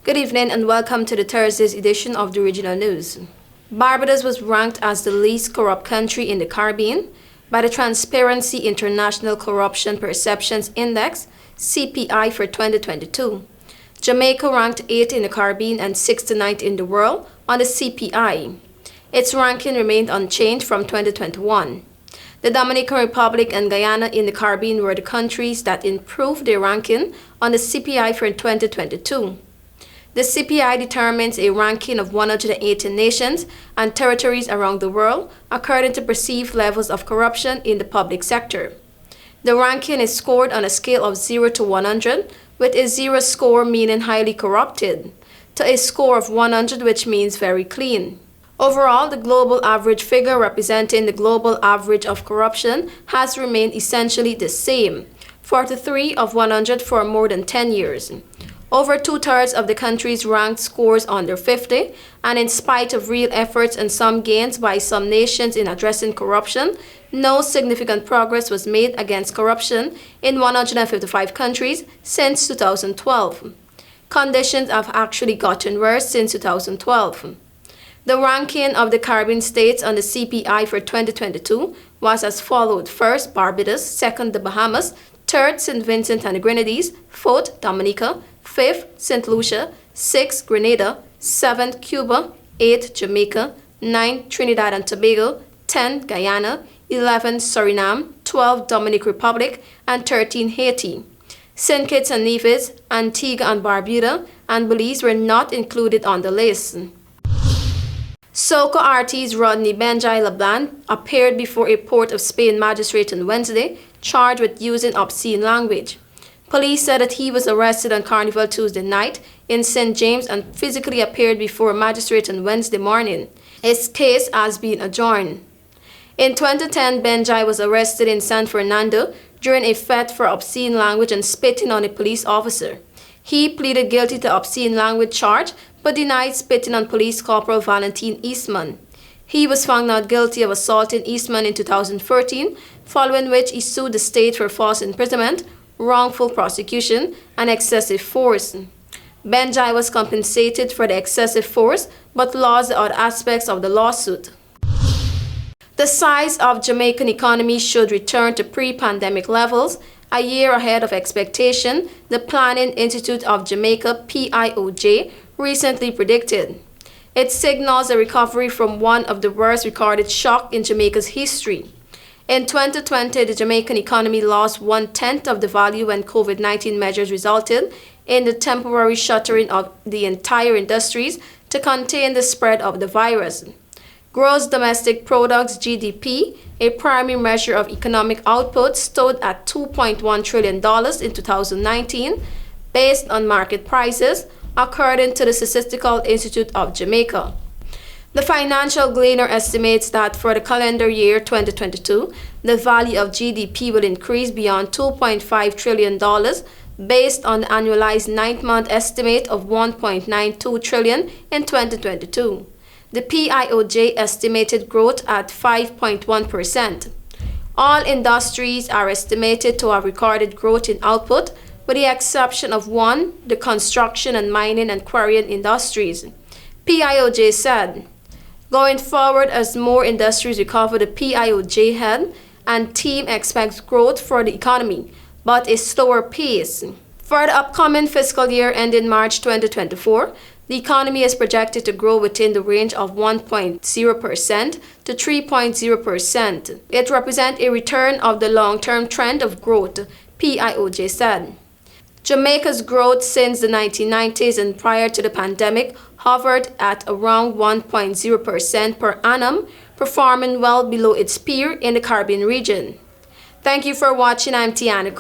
Good evening and welcome to the Thursday's edition of the Regional News. Barbados was ranked as the least corrupt country in the Caribbean by the Transparency International Corruption Perceptions Index (CPI) for 2022. Jamaica ranked 8th in the Caribbean and 69th in the world on the CPI. Its ranking remained unchanged from 2021. The Dominican Republic and Guyana in the Caribbean were the countries that improved their ranking on the CPI for 2022. The CPI determines a ranking of 118 nations and territories around the world according to perceived levels of corruption in the public sector. The ranking is scored on a scale of 0 to 100, with a 0 score meaning highly corrupted, to a score of 100 which means very clean. Overall, the global average figure representing the global average of corruption has remained essentially the same, 43 of 100 for more than 10 years. Over two-thirds of the countries ranked scores under 50, and in spite of real efforts and some gains by some nations in addressing corruption, no significant progress was made against corruption in 155 countries since 2012. Conditions have actually gotten worse since 2012. The ranking of the Caribbean states on the CPI for 2022 was as followed: first, Barbados; second, the Bahamas; third, St. Vincent and the Grenadines; fourth, Dominica; fifth, St. Lucia; sixth, Grenada; seventh, Cuba; eighth, Jamaica; ninth, Trinidad and Tobago; 10, Guyana; 11, Suriname; 12, Dominican Republic; and 13, Haiti. St. Kitts and Nevis, Antigua and Barbuda, and Belize were not included on the list. Soca artist Rodney Benjai LeBlanc appeared before a Port of Spain magistrate on Wednesday, charged with using obscene language. Police said that he was arrested on Carnival Tuesday night in St. James and physically appeared before a magistrate on Wednesday morning. His case has been adjourned. In 2010, Benjai was arrested in San Fernando during a fete for obscene language and spitting on a police officer. He pleaded guilty to obscene language charge, but denied spitting on Police Corporal Valentine Eastman. He was found not guilty of assaulting Eastman in 2014, following which he sued the state for false imprisonment, wrongful prosecution, and excessive force. Benjai was compensated for the excessive force, but lost the other aspects of the lawsuit. The size of Jamaican economy should return to pre-pandemic levels a year ahead of expectation, the Planning Institute of Jamaica (PIOJ) recently predicted. It signals a recovery from one of the worst recorded shocks in Jamaica's history. In 2020, the Jamaican economy lost 1/10 of the value when COVID-19 measures resulted in the temporary shuttering of the entire industries to contain the spread of the virus. Gross domestic products (GDP), a primary measure of economic output, stood at $2.1 trillion in 2019, based on market prices, according to the Statistical Institute of Jamaica. The Financial Gleaner estimates that for the calendar year 2022, the value of GDP will increase beyond $2.5 trillion, based on the annualized 9th-month estimate of $1.92 trillion in 2022. The PIOJ estimated growth at 5.1%. All industries are estimated to have recorded growth in output, with the exception of one, the construction and mining and quarrying industries. PIOJ said, going forward, as more industries recover, the PIOJ head and team expects growth for the economy, but a slower pace. For the upcoming fiscal year ending March 2024, the economy is projected to grow within the range of 1.0% to 3.0%. It represents a return of the long-term trend of growth, PIOJ said. Jamaica's growth since the 1990s and prior to the pandemic hovered at around 1.0% per annum, performing well below its peer in the Caribbean region. Thank you for watching. I'm TIANA.